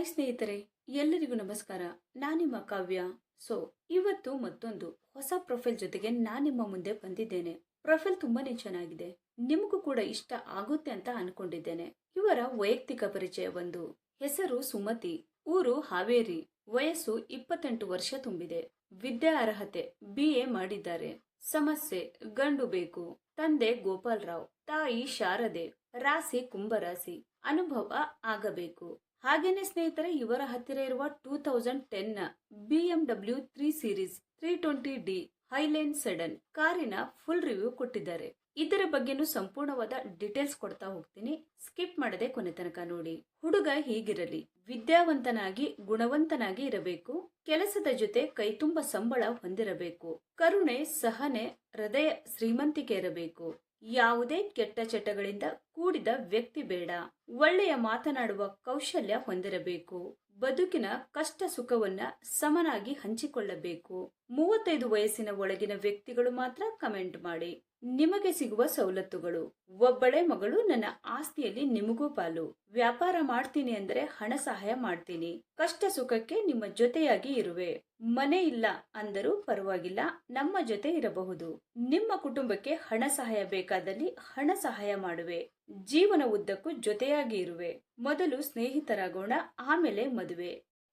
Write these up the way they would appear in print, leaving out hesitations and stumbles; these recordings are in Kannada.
ಹಾಯ್ ಸ್ನೇಹಿತರೆ, ಎಲ್ಲರಿಗೂ ನಮಸ್ಕಾರ. ನಾನಿಮ್ಮ ಕಾವ್ಯ. ಸೊ ಇವತ್ತು ಮತ್ತೊಂದು ಹೊಸ ಪ್ರೊಫೈಲ್ ಜೊತೆಗೆ ನಾನಿಮ್ಮ ಮುಂದೆ ಬಂದಿದ್ದೇನೆ. ಪ್ರೊಫೈಲ್ ತುಂಬಾನೇ ಚೆನ್ನಾಗಿದೆ, ನಿಮಗೂ ಕೂಡ ಇಷ್ಟ ಆಗುತ್ತೆ ಅಂತ ಅನ್ಕೊಂಡಿದ್ದೇನೆ. ಇವರ ವೈಯಕ್ತಿಕ ಪರಿಚಯ ಬಂದು, ಹೆಸರು ಸುಮತಿ, ಊರು ಹಾವೇರಿ, ವಯಸ್ಸು 28 ವರ್ಷ ತುಂಬಿದೆ. ವಿದ್ಯಾ ಅರ್ಹತೆ BA ಮಾಡಿದ್ದಾರೆ. ಸಮಸ್ಯೆ ಗಂಡು ಬೇಕು. ತಂದೆ ಗೋಪಾಲ್ ರಾವ್, ತಾಯಿ ಶಾರದೆ, ರಾಶಿ ಕುಂಭರಾಶಿ, ಅನುಭವ ಆಗಬೇಕು. ಹಾಗೇನೆ ಸ್ನೇಹಿತರೆ, ಇವರ ಹತ್ತಿರ ಇರುವ 2010 BMW 3 series 320D Highline sedan ಕಾರಿನ ಫುಲ್ ರಿವ್ಯೂ ಕೊಟ್ಟಿದ್ದಾರೆ. ಇದರ ಬಗ್ಗೆನೂ ಸಂಪೂರ್ಣವಾದ ಡೀಟೇಲ್ಸ್ ಕೊಡ್ತಾ ಹೋಗ್ತೀನಿ, ಸ್ಕಿಪ್ ಮಾಡದೆ ಕೊನೆ ತನಕ ನೋಡಿ. ಹುಡುಗ ಹೀಗಿರಲಿ, ವಿದ್ಯಾವಂತನಾಗಿ ಗುಣವಂತನಾಗಿ ಇರಬೇಕು. ಕೆಲಸದ ಜೊತೆ ಕೈತುಂಬ ಸಂಬಳ ಹೊಂದಿರಬೇಕು. ಕರುಣೆ, ಸಹನೆ, ಹೃದಯ ಶ್ರೀಮಂತಿಕೆ ಇರಬೇಕು. ಯಾವುದೇ ಕೆಟ್ಟ ಚಟಗಳಿಂದ ಕೂಡಿದ ವ್ಯಕ್ತಿ ಬೇಡ. ಒಳ್ಳೆಯ ಮಾತನಾಡುವ ಕೌಶಲ್ಯ ಹೊಂದಿರಬೇಕು. ಬದುಕಿನ ಕಷ್ಟ ಸುಖವನ್ನ ಸಮನಾಗಿ ಹಂಚಿಕೊಳ್ಳಬೇಕು. 35 ವಯಸ್ಸಿನ ಒಳಗಿನ ವ್ಯಕ್ತಿಗಳು ಮಾತ್ರ ಕಮೆಂಟ್ ಮಾಡಿ. ನಿಮಗೆ ಸಿಗುವ ಸವಲತ್ತುಗಳು: ಒಬ್ಬಳೇ ಮಗಳು, ನನ್ನ ಆಸ್ತಿಯಲ್ಲಿ ನಿಮಗೂ ಪಾಲು. ವ್ಯಾಪಾರ ಮಾಡ್ತೀನಿ ಅಂದ್ರೆ ಹಣ ಸಹಾಯ ಮಾಡ್ತೀನಿ. ಕಷ್ಟ ಸುಖಕ್ಕೆ ನಿಮ್ಮ ಜೊತೆಯಾಗಿ ಇರುವೆ. ಮನೆ ಇಲ್ಲ ಅಂದರೂ ಪರವಾಗಿಲ್ಲ, ನಮ್ಮ ಜೊತೆ ಇರಬಹುದು. ನಿಮ್ಮ ಕುಟುಂಬಕ್ಕೆ ಹಣ ಸಹಾಯ ಬೇಕಾದಲ್ಲಿ ಹಣ ಸಹಾಯ ಮಾಡುವೆ. ಜೀವನ ಉದ್ದಕ್ಕೂ ಜೊತೆಯಾಗಿ ಇರುವೆ. ಮೊದಲು ಸ್ನೇಹಿತರಾಗೋಣ, ಆಮೇಲೆ ಮದುವೆ.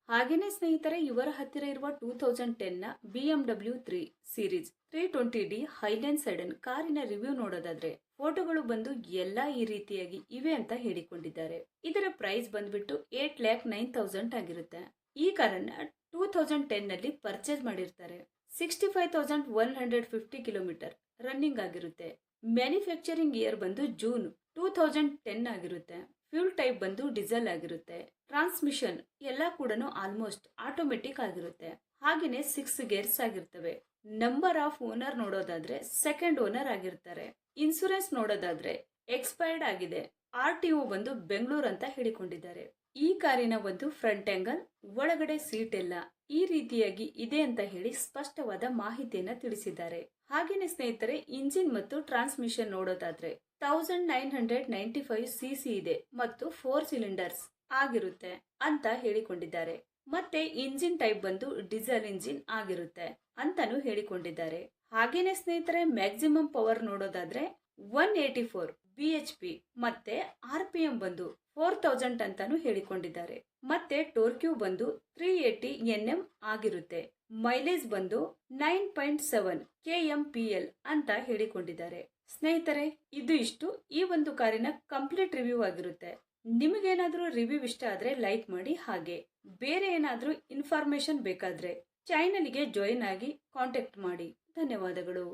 ಹಾಗೇನೆ ಸ್ನೇಹಿತರೆ, ಇವರ ಹತ್ತಿರ ಇರುವ 2010 BMW 3 series 320D Highline sedan ಕಾರಿನ ರಿವ್ಯೂ ನೋಡೋದಾದ್ರೆ, ಫೋಟೋಗಳು ಬಂದು ಎಲ್ಲಾ ಈ ರೀತಿಯಾಗಿ ಇವೆ ಅಂತ ಹೇಳಿಕೊಂಡಿದ್ದಾರೆ. ಇದರ ಪ್ರೈಸ್ ಬಂದ್ಬಿಟ್ಟು 8,09,000 ಆಗಿರುತ್ತೆ. ಈ ಕಾರನ್ನ 2010 ನಲ್ಲಿ ಪರ್ಚೇಸ್ ಮಾಡಿರ್ತಾರೆ. 65,150 ಕಿಲೋಮೀಟರ್ ರನ್ನಿಂಗ್ ಆಗಿರುತ್ತೆ. ಮ್ಯಾನುಫ್ಯಾಕ್ಚರಿಂಗ್ ಇಯರ್ ಬಂದು ಜೂನ್ 2010 ಆಗಿರುತ್ತೆ. ಫ್ಯೂಲ್ ಟೈಪ್ ಬಂದು ಡೀಸೆಲ್ ಆಗಿರುತ್ತೆ. ಟ್ರಾನ್ಸ್ಮಿಷನ್ ಎಲ್ಲ ಕೂಡ ಆಲ್ಮೋಸ್ಟ್ ಆಟೋಮೆಟಿಕ್ ಆಗಿರುತ್ತೆ. ಹಾಗೇನೆ 6 ಗೇರ್ಸ್ ಆಗಿರ್ತವೆ. ನಂಬರ್ ಆಫ್ ಓನರ್ ನೋಡೋದಾದ್ರೆ ಸೆಕೆಂಡ್ ಓನರ್ ಆಗಿರ್ತಾರೆ. ಇನ್ಸೂರೆನ್ಸ್ ನೋಡೋದಾದ್ರೆ ಎಕ್ಸ್ಪೈರ್ಡ್ ಆಗಿದೆ. RTO ಬಂದು ಬೆಂಗಳೂರು ಅಂತ ಹೇಳಿಕೊಂಡಿದ್ದಾರೆ. ಈ ಕಾರಿನ ಒಂದು ಫ್ರಂಟ್ ಆಂಗಲ್, ಒಳಗಡೆ ಸೀಟ್ ಎಲ್ಲ ಈ ರೀತಿಯಾಗಿ ಇದೆ ಅಂತ ಹೇಳಿ ಸ್ಪಷ್ಟವಾದ ಮಾಹಿತಿಯನ್ನ ತಿಳಿಸಿದ್ದಾರೆ. ಹಾಗೇನೆ ಸ್ನೇಹಿತರೆ, ಇಂಜಿನ್ ಮತ್ತು ಟ್ರಾನ್ಸ್ಮಿಷನ್ ನೋಡೋದಾದ್ರೆ 1995cc ಇದೆ ಮತ್ತು 4 ಸಿಲಿಂಡರ್ಸ್ ಆಗಿರುತ್ತೆ ಅಂತ ಹೇಳಿಕೊಂಡಿದ್ದಾರೆ. ಮತ್ತೆ ಇಂಜಿನ್ ಟೈಪ್ ಬಂದು ಡೀಸೆಲ್ ಇಂಜಿನ್ ಆಗಿರುತ್ತೆ ಅಂತಾನು ಹೇಳಿಕೊಂಡಿದ್ದಾರೆ. ಹಾಗೇನೆ ಸ್ನೇಹಿತರೆ, ಮ್ಯಾಕ್ಸಿಮಮ್ ಪವರ್ ನೋಡೋದಾದ್ರೆ 184 BHP ಮತ್ತೆ RPM ಬಂದು 4000 ಅಂತಾನು ಹೇಳಿಕೊಂಡಿದ್ದಾರೆ. ಮತ್ತೆ ಟೋರ್ಕ್ಯೂ ಬಂದು 380 Nm ಆಗಿರುತ್ತೆ. ಮೈಲೇಜ್ ಬಂದು 9.7 kmpl ಅಂತ ಹೇಳಿಕೊಂಡಿದ್ದಾರೆ. ಸ್ನೇಹಿತರೆ, ಇದು ಇಷ್ಟು ಈ ಒಂದು ಕಾರಿನ ಕಂಪ್ಲೀಟ್ ರಿವ್ಯೂ ಆಗಿರುತ್ತೆ. ನಿಮಗೇನಾದ್ರೂ ರಿವ್ಯೂ ಇಷ್ಟ ಆದ್ರೆ ಲೈಕ್ ಮಾಡಿ. ಹಾಗೆ ಬೇರೆ ಏನಾದ್ರೂ ಇನ್ಫಾರ್ಮೇಶನ್ ಬೇಕಾದ್ರೆ ಚಾನೆಲ್ಗೆ ಜಾಯಿನ್ ಆಗಿ ಕಾಂಟ್ಯಾಕ್ಟ್ ಮಾಡಿ. ಧನ್ಯವಾದಗಳು.